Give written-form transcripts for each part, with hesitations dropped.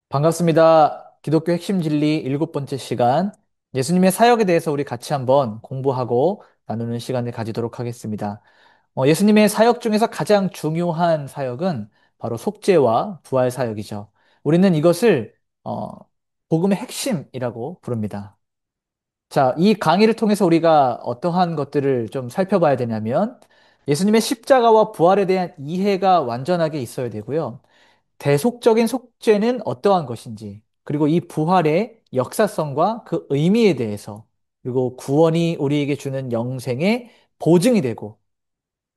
반갑습니다. 기독교 핵심 진리 일곱 번째 시간, 예수님의 사역에 대해서 우리 같이 한번 공부하고 나누는 시간을 가지도록 하겠습니다. 예수님의 사역 중에서 가장 중요한 사역은 바로 속죄와 부활 사역이죠. 우리는 이것을 어, 복음의 핵심이라고 부릅니다. 자, 이 강의를 통해서 우리가 어떠한 것들을 좀 살펴봐야 되냐면, 예수님의 십자가와 부활에 대한 이해가 완전하게 있어야 되고요. 대속적인 속죄는 어떠한 것인지, 그리고 이 부활의 역사성과 그 의미에 대해서, 그리고 구원이 우리에게 주는 영생의 보증이 되고,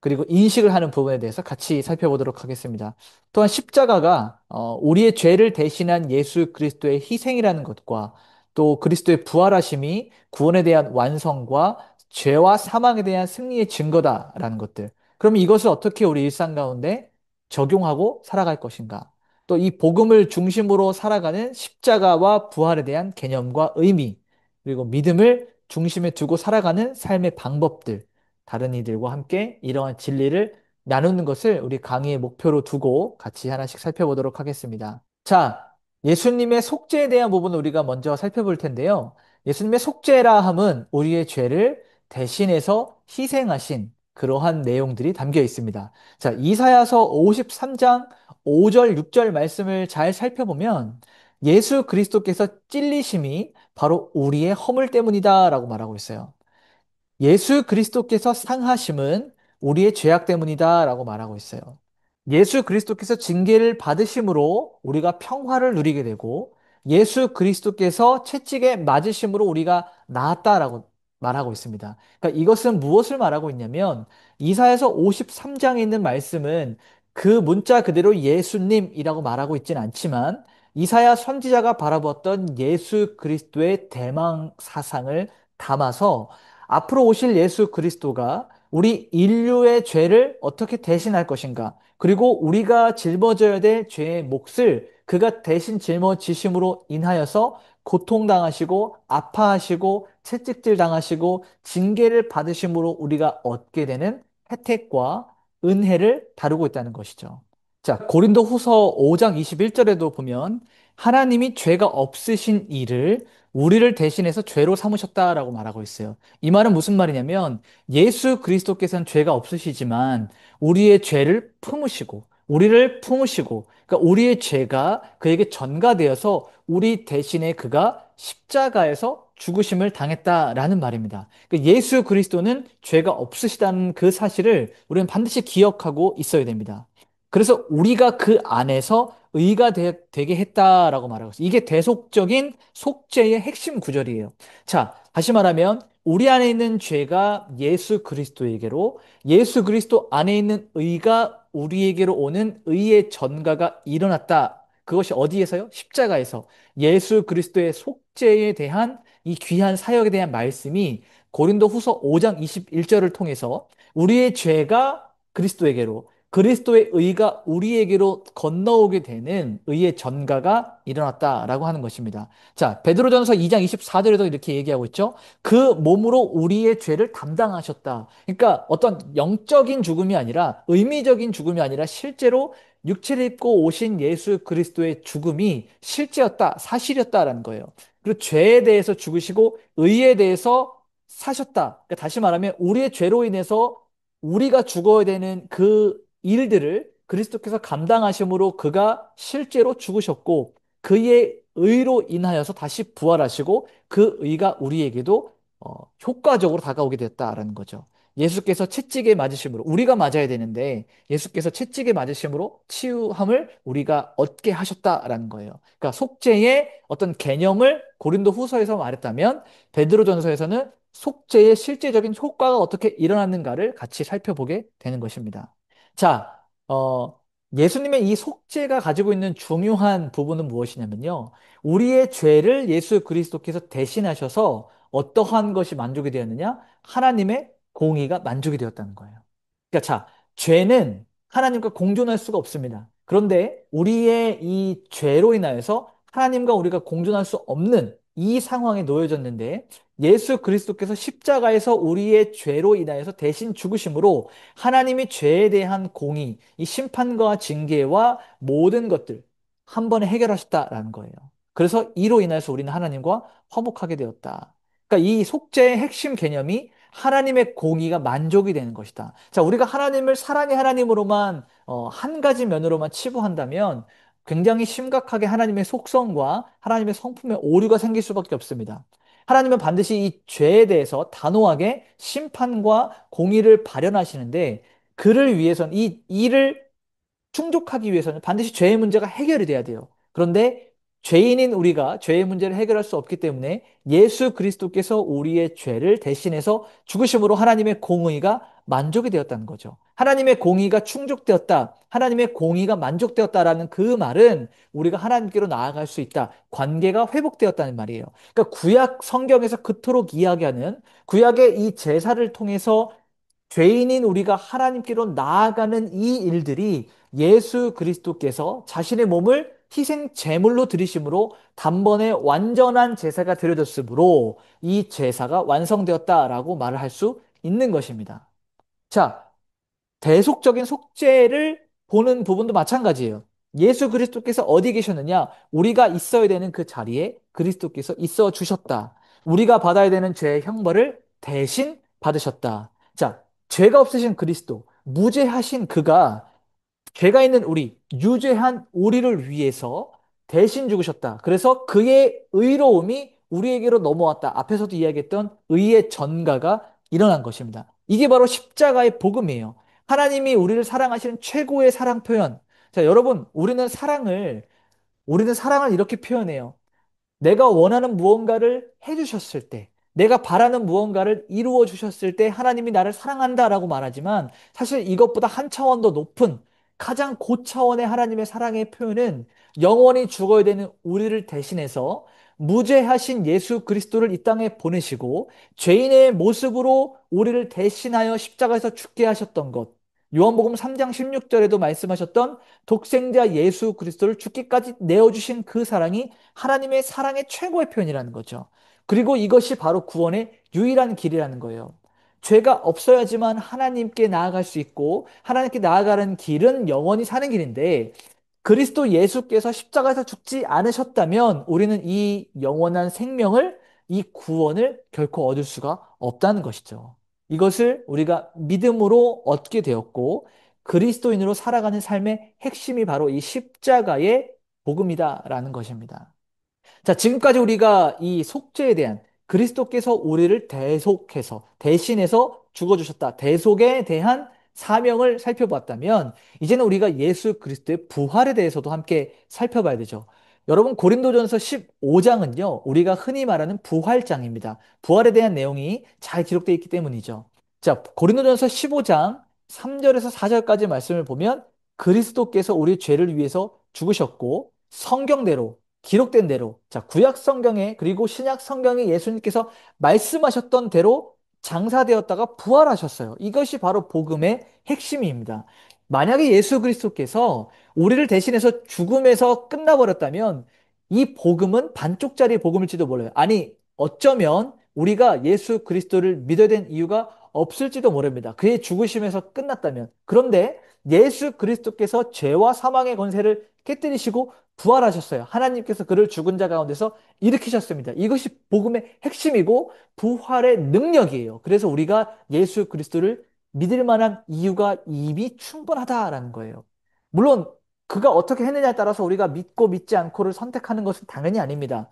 그리고 인식을 하는 부분에 대해서 같이 살펴보도록 하겠습니다. 또한 십자가가 우리의 죄를 대신한 예수 그리스도의 희생이라는 것과 또 그리스도의 부활하심이 구원에 대한 완성과 죄와 사망에 대한 승리의 증거다라는 것들. 그럼 이것을 어떻게 우리 일상 가운데 적용하고 살아갈 것인가? 또 이 복음을 중심으로 살아가는 십자가와 부활에 대한 개념과 의미, 그리고 믿음을 중심에 두고 살아가는 삶의 방법들, 다른 이들과 함께 이러한 진리를 나누는 것을 우리 강의의 목표로 두고 같이 하나씩 살펴보도록 하겠습니다. 자, 예수님의 속죄에 대한 부분을 우리가 먼저 살펴볼 텐데요. 예수님의 속죄라 함은 우리의 죄를 대신해서 희생하신 그러한 내용들이 담겨 있습니다. 자, 이사야서 53장 5절, 6절 말씀을 잘 살펴보면 예수 그리스도께서 찔리심이 바로 우리의 허물 때문이다라고 말하고 있어요. 예수 그리스도께서 상하심은 우리의 죄악 때문이다라고 말하고 있어요. 예수 그리스도께서 징계를 받으심으로 우리가 평화를 누리게 되고 예수 그리스도께서 채찍에 맞으심으로 우리가 나았다라고 말하고 있습니다. 그러니까 이것은 무엇을 말하고 있냐면 이사야서 53장에 있는 말씀은 그 문자 그대로 예수님이라고 말하고 있지는 않지만 이사야 선지자가 바라보았던 예수 그리스도의 대망 사상을 담아서 앞으로 오실 예수 그리스도가 우리 인류의 죄를 어떻게 대신할 것인가? 그리고 우리가 짊어져야 될 죄의 몫을 그가 대신 짊어지심으로 인하여서 고통당하시고 아파하시고 채찍질 당하시고 징계를 받으심으로 우리가 얻게 되는 혜택과 은혜를 다루고 있다는 것이죠. 자, 고린도 후서 5장 21절에도 보면 하나님이 죄가 없으신 이를 우리를 대신해서 죄로 삼으셨다라고 말하고 있어요. 이 말은 무슨 말이냐면 예수 그리스도께서는 죄가 없으시지만 우리의 죄를 품으시고 우리를 품으시고 그러니까 우리의 죄가 그에게 전가되어서 우리 대신에 그가 십자가에서 죽으심을 당했다라는 말입니다. 그러니까 예수 그리스도는 죄가 없으시다는 그 사실을 우리는 반드시 기억하고 있어야 됩니다. 그래서 우리가 그 안에서 의가 게 했다라고 말하고 있어요. 이게 대속적인 속죄의 핵심 구절이에요. 자, 다시 말하면 우리 안에 있는 죄가 예수 그리스도에게로 예수 그리스도 안에 있는 의가 우리에게로 오는 의의 전가가 일어났다. 그것이 어디에서요? 십자가에서 예수 그리스도의 속죄에 대한 이 귀한 사역에 대한 말씀이 고린도 후서 5장 21절을 통해서 우리의 죄가 그리스도에게로 그리스도의 의가 우리에게로 건너오게 되는 의의 전가가 일어났다라고 하는 것입니다. 자, 베드로전서 2장 24절에도 이렇게 얘기하고 있죠. 그 몸으로 우리의 죄를 담당하셨다. 그러니까 어떤 영적인 죽음이 아니라 의미적인 죽음이 아니라 실제로 육체를 입고 오신 예수 그리스도의 죽음이 실제였다, 사실이었다라는 거예요. 그리고 죄에 대해서 죽으시고 의에 대해서 사셨다. 그러니까 다시 말하면 우리의 죄로 인해서 우리가 죽어야 되는 그 일들을 그리스도께서 감당하심으로 그가 실제로 죽으셨고 그의 의로 인하여서 다시 부활하시고 그 의가 우리에게도 효과적으로 다가오게 되었다라는 거죠. 예수께서 채찍에 맞으심으로 우리가 맞아야 되는데 예수께서 채찍에 맞으심으로 치유함을 우리가 얻게 하셨다라는 거예요. 그러니까 속죄의 어떤 개념을 고린도 후서에서 말했다면 베드로전서에서는 속죄의 실제적인 효과가 어떻게 일어났는가를 같이 살펴보게 되는 것입니다. 자, 예수님의 이 속죄가 가지고 있는 중요한 부분은 무엇이냐면요. 우리의 죄를 예수 그리스도께서 대신하셔서 어떠한 것이 만족이 되었느냐? 하나님의 공의가 만족이 되었다는 거예요. 그러니까 자, 죄는 하나님과 공존할 수가 없습니다. 그런데 우리의 이 죄로 인하여서 하나님과 우리가 공존할 수 없는 이 상황에 놓여졌는데 예수 그리스도께서 십자가에서 우리의 죄로 인하여서 대신 죽으심으로 하나님이 죄에 대한 공의, 이 심판과 징계와 모든 것들, 한 번에 해결하셨다라는 거예요. 그래서 이로 인해서 우리는 하나님과 화목하게 되었다. 그러니까 이 속죄의 핵심 개념이 하나님의 공의가 만족이 되는 것이다. 자, 우리가 하나님을 사랑의 하나님으로만 한 가지 면으로만 치부한다면 굉장히 심각하게 하나님의 속성과 하나님의 성품에 오류가 생길 수밖에 없습니다. 하나님은 반드시 이 죄에 대해서 단호하게 심판과 공의를 발현하시는데 그를 위해서는 이 일을 충족하기 위해서는 반드시 죄의 문제가 해결이 돼야 돼요. 그런데 죄인인 우리가 죄의 문제를 해결할 수 없기 때문에 예수 그리스도께서 우리의 죄를 대신해서 죽으심으로 하나님의 공의가 만족이 되었다는 거죠. 하나님의 공의가 충족되었다. 하나님의 공의가 만족되었다라는 그 말은 우리가 하나님께로 나아갈 수 있다. 관계가 회복되었다는 말이에요. 그러니까 구약 성경에서 그토록 이야기하는 구약의 이 제사를 통해서 죄인인 우리가 하나님께로 나아가는 이 일들이 예수 그리스도께서 자신의 몸을 희생 제물로 드리심으로 단번에 완전한 제사가 드려졌으므로 이 제사가 완성되었다라고 말을 할 수 있는 것입니다. 자, 대속적인 속죄를 보는 부분도 마찬가지예요. 예수 그리스도께서 어디 계셨느냐? 우리가 있어야 되는 그 자리에 그리스도께서 있어 주셨다. 우리가 받아야 되는 죄의 형벌을 대신 받으셨다. 자, 죄가 없으신 그리스도, 무죄하신 그가 죄가 있는 우리, 유죄한 우리를 위해서 대신 죽으셨다. 그래서 그의 의로움이 우리에게로 넘어왔다. 앞에서도 이야기했던 의의 전가가 일어난 것입니다. 이게 바로 십자가의 복음이에요. 하나님이 우리를 사랑하시는 최고의 사랑 표현. 자, 여러분, 우리는 사랑을 이렇게 표현해요. 내가 원하는 무언가를 해주셨을 때, 내가 바라는 무언가를 이루어 주셨을 때 하나님이 나를 사랑한다라고 말하지만 사실 이것보다 한 차원 더 높은 가장 고차원의 하나님의 사랑의 표현은 영원히 죽어야 되는 우리를 대신해서 무죄하신 예수 그리스도를 이 땅에 보내시고 죄인의 모습으로 우리를 대신하여 십자가에서 죽게 하셨던 것. 요한복음 3장 16절에도 말씀하셨던 독생자 예수 그리스도를 죽기까지 내어주신 그 사랑이 하나님의 사랑의 최고의 표현이라는 거죠. 그리고 이것이 바로 구원의 유일한 길이라는 거예요. 죄가 없어야지만 하나님께 나아갈 수 있고 하나님께 나아가는 길은 영원히 사는 길인데 그리스도 예수께서 십자가에서 죽지 않으셨다면 우리는 이 영원한 생명을 이 구원을 결코 얻을 수가 없다는 것이죠. 이것을 우리가 믿음으로 얻게 되었고 그리스도인으로 살아가는 삶의 핵심이 바로 이 십자가의 복음이다라는 것입니다. 자, 지금까지 우리가 이 속죄에 대한 그리스도께서 우리를 대속해서, 대신해서 죽어주셨다. 대속에 대한 사명을 살펴봤다면, 이제는 우리가 예수 그리스도의 부활에 대해서도 함께 살펴봐야 되죠. 여러분, 고린도전서 15장은요, 우리가 흔히 말하는 부활장입니다. 부활에 대한 내용이 잘 기록되어 있기 때문이죠. 자, 고린도전서 15장 3절에서 4절까지 말씀을 보면, 그리스도께서 우리 죄를 위해서 죽으셨고, 성경대로 기록된 대로, 자, 구약 성경에 그리고 신약 성경에 예수님께서 말씀하셨던 대로 장사되었다가 부활하셨어요. 이것이 바로 복음의 핵심입니다. 만약에 예수 그리스도께서 우리를 대신해서 죽음에서 끝나버렸다면 이 복음은 반쪽짜리 복음일지도 몰라요. 아니, 어쩌면 우리가 예수 그리스도를 믿어야 된 이유가 없을지도 모릅니다. 그의 죽으심에서 끝났다면. 그런데 예수 그리스도께서 죄와 사망의 권세를 깨뜨리시고 부활하셨어요. 하나님께서 그를 죽은 자 가운데서 일으키셨습니다. 이것이 복음의 핵심이고 부활의 능력이에요. 그래서 우리가 예수 그리스도를 믿을 만한 이유가 이미 충분하다라는 거예요. 물론 그가 어떻게 했느냐에 따라서 우리가 믿고 믿지 않고를 선택하는 것은 당연히 아닙니다.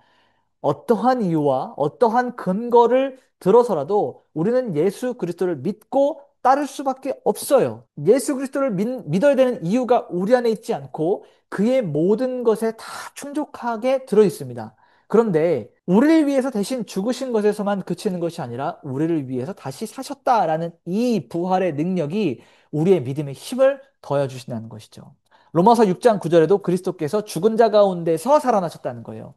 어떠한 이유와 어떠한 근거를 들어서라도 우리는 예수 그리스도를 믿고 따를 수밖에 없어요. 예수 그리스도를 믿어야 되는 이유가 우리 안에 있지 않고 그의 모든 것에 다 충족하게 들어 있습니다. 그런데 우리를 위해서 대신 죽으신 것에서만 그치는 것이 아니라 우리를 위해서 다시 사셨다라는 이 부활의 능력이 우리의 믿음의 힘을 더해 주신다는 것이죠. 로마서 6장 9절에도 그리스도께서 죽은 자 가운데서 살아나셨다는 거예요.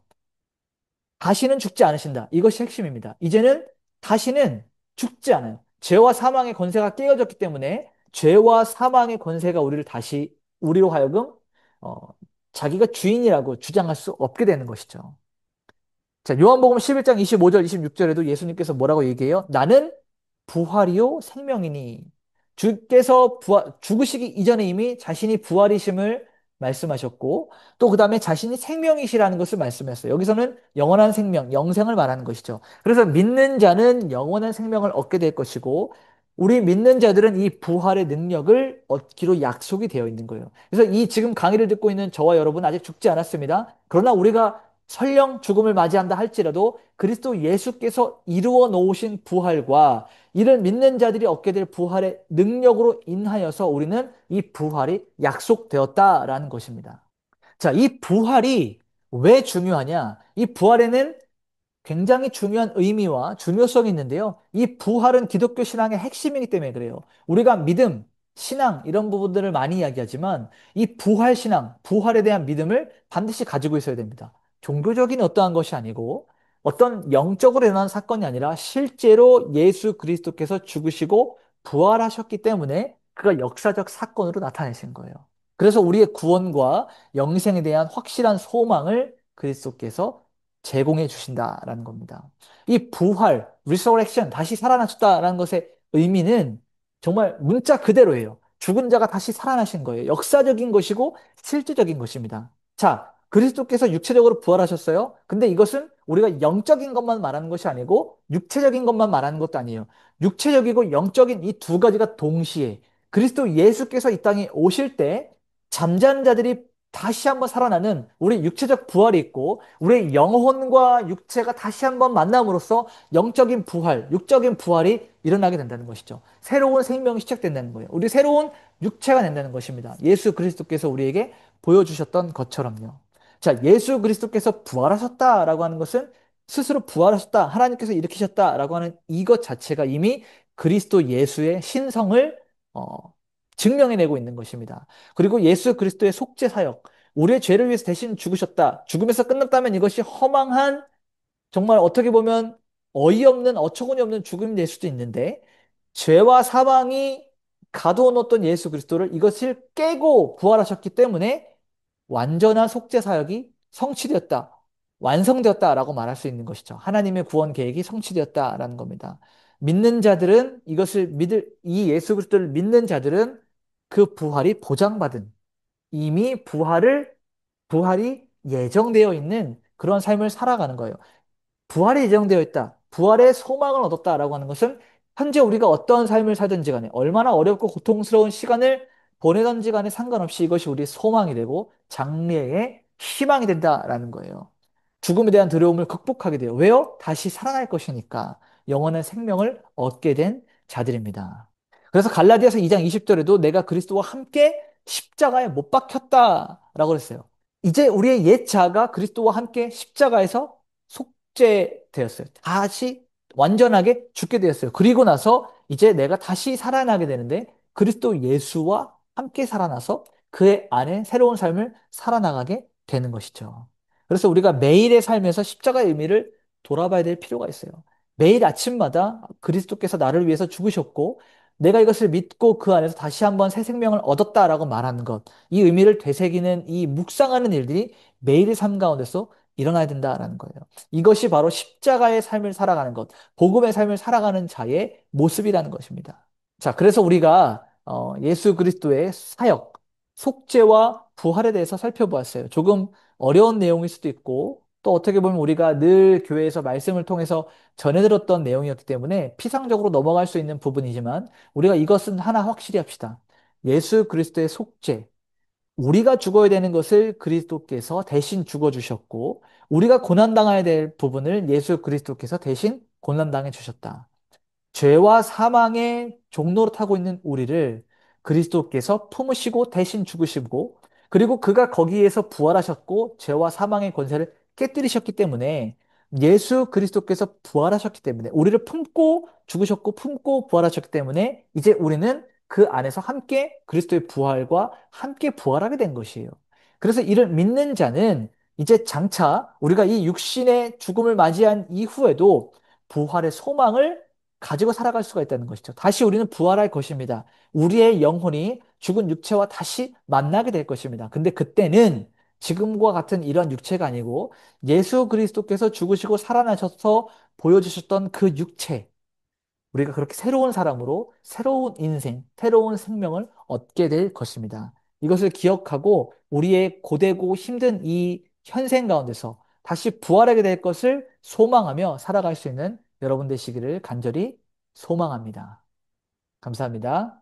다시는 죽지 않으신다. 이것이 핵심입니다. 이제는 다시는 죽지 않아요. 죄와 사망의 권세가 깨어졌기 때문에 죄와 사망의 권세가 우리를 다시 우리로 하여금 어, 자기가 주인이라고 주장할 수 없게 되는 것이죠. 자, 요한복음 11장 25절, 26절에도 예수님께서 뭐라고 얘기해요? 나는 부활이요 생명이니 주께서 죽으시기 이전에 이미 자신이 부활이심을 말씀하셨고, 또 그 다음에 자신이 생명이시라는 것을 말씀했어요. 여기서는 영원한 생명, 영생을 말하는 것이죠. 그래서 믿는 자는 영원한 생명을 얻게 될 것이고, 우리 믿는 자들은 이 부활의 능력을 얻기로 약속이 되어 있는 거예요. 그래서 이 지금 강의를 듣고 있는 저와 여러분 아직 죽지 않았습니다. 그러나 우리가 설령 죽음을 맞이한다 할지라도 그리스도 예수께서 이루어 놓으신 부활과 이를 믿는 자들이 얻게 될 부활의 능력으로 인하여서 우리는 이 부활이 약속되었다라는 것입니다. 자, 이 부활이 왜 중요하냐? 이 부활에는 굉장히 중요한 의미와 중요성이 있는데요. 이 부활은 기독교 신앙의 핵심이기 때문에 그래요. 우리가 믿음, 신앙 이런 부분들을 많이 이야기하지만 이 부활 신앙, 부활에 대한 믿음을 반드시 가지고 있어야 됩니다. 종교적인 어떠한 것이 아니고 어떤 영적으로 일어난 사건이 아니라 실제로 예수 그리스도께서 죽으시고 부활하셨기 때문에 그가 역사적 사건으로 나타내신 거예요. 그래서 우리의 구원과 영생에 대한 확실한 소망을 그리스도께서 제공해 주신다라는 겁니다. 이 부활, resurrection, 다시 살아나셨다라는 것의 의미는 정말 문자 그대로예요. 죽은 자가 다시 살아나신 거예요. 역사적인 것이고 실질적인 것입니다. 자, 그리스도께서 육체적으로 부활하셨어요. 근데 이것은 우리가 영적인 것만 말하는 것이 아니고 육체적인 것만 말하는 것도 아니에요. 육체적이고 영적인 이 두 가지가 동시에 그리스도 예수께서 이 땅에 오실 때 잠자는 자들이 다시 한번 살아나는 우리 육체적 부활이 있고 우리의 영혼과 육체가 다시 한번 만남으로써 영적인 부활, 육적인 부활이 일어나게 된다는 것이죠. 새로운 생명이 시작된다는 거예요. 우리 새로운 육체가 된다는 것입니다. 예수 그리스도께서 우리에게 보여주셨던 것처럼요. 자, 예수 그리스도께서 부활하셨다라고 하는 것은 스스로 부활하셨다, 하나님께서 일으키셨다라고 하는 이것 자체가 이미 그리스도 예수의 신성을 증명해내고 있는 것입니다. 그리고 예수 그리스도의 속죄 사역, 우리의 죄를 위해서 대신 죽으셨다. 죽음에서 끝났다면 이것이 허망한 정말 어떻게 보면 어이없는 어처구니 없는 죽음이 될 수도 있는데 죄와 사망이 가둬놓았던 예수 그리스도를 이것을 깨고 부활하셨기 때문에 완전한 속죄 사역이 성취되었다. 완성되었다라고 말할 수 있는 것이죠. 하나님의 구원 계획이 성취되었다라는 겁니다. 믿는 자들은 이 예수 그리스도를 믿는 자들은 그 부활이 보장받은 이미 부활이 예정되어 있는 그런 삶을 살아가는 거예요. 부활이 예정되어 있다. 부활의 소망을 얻었다라고 하는 것은 현재 우리가 어떤 삶을 살든지 간에 얼마나 어렵고 고통스러운 시간을 보내든지 간에 상관없이 이것이 우리의 소망이 되고 장래의 희망이 된다라는 거예요. 죽음에 대한 두려움을 극복하게 돼요. 왜요? 다시 살아날 것이니까 영원한 생명을 얻게 된 자들입니다. 그래서 갈라디아서 2장 20절에도 내가 그리스도와 함께 십자가에 못 박혔다라고 했어요. 이제 우리의 옛 자가 그리스도와 함께 십자가에서 속죄되었어요. 다시 완전하게 죽게 되었어요. 그리고 나서 이제 내가 다시 살아나게 되는데 그리스도 예수와 함께 살아나서 그의 안에 새로운 삶을 살아나가게 되는 것이죠. 그래서 우리가 매일의 삶에서 십자가의 의미를 돌아봐야 될 필요가 있어요. 매일 아침마다 그리스도께서 나를 위해서 죽으셨고 내가 이것을 믿고 그 안에서 다시 한번 새 생명을 얻었다라고 말하는 것, 이 의미를 되새기는 이 묵상하는 일들이 매일의 삶 가운데서 일어나야 된다라는 거예요. 이것이 바로 십자가의 삶을 살아가는 것, 복음의 삶을 살아가는 자의 모습이라는 것입니다. 자, 그래서 우리가 예수 그리스도의 사역, 속죄와 부활에 대해서 살펴보았어요. 조금 어려운 내용일 수도 있고, 또 어떻게 보면 우리가 늘 교회에서 말씀을 통해서 전해 들었던 내용이었기 때문에 피상적으로 넘어갈 수 있는 부분이지만, 우리가 이것은 하나 확실히 합시다. 예수 그리스도의 속죄, 우리가 죽어야 되는 것을 그리스도께서 대신 죽어주셨고, 우리가 고난당해야 될 부분을 예수 그리스도께서 대신 고난당해 주셨다. 죄와 사망의 종로로 타고 있는 우리를 그리스도께서 품으시고 대신 죽으시고, 그리고 그가 거기에서 부활하셨고, 죄와 사망의 권세를 깨뜨리셨기 때문에, 예수 그리스도께서 부활하셨기 때문에, 우리를 품고 죽으셨고, 품고 부활하셨기 때문에, 이제 우리는 그 안에서 함께 그리스도의 부활과 함께 부활하게 된 것이에요. 그래서 이를 믿는 자는 이제 장차 우리가 이 육신의 죽음을 맞이한 이후에도 부활의 소망을 가지고 살아갈 수가 있다는 것이죠. 다시 우리는 부활할 것입니다. 우리의 영혼이 죽은 육체와 다시 만나게 될 것입니다. 근데 그때는 지금과 같은 이런 육체가 아니고 예수 그리스도께서 죽으시고 살아나셔서 보여주셨던 그 육체, 우리가 그렇게 새로운 사람으로 새로운 인생, 새로운 생명을 얻게 될 것입니다. 이것을 기억하고 우리의 고되고 힘든 이 현생 가운데서 다시 부활하게 될 것을 소망하며 살아갈 수 있는 여러분 되시기를 간절히 소망합니다. 감사합니다.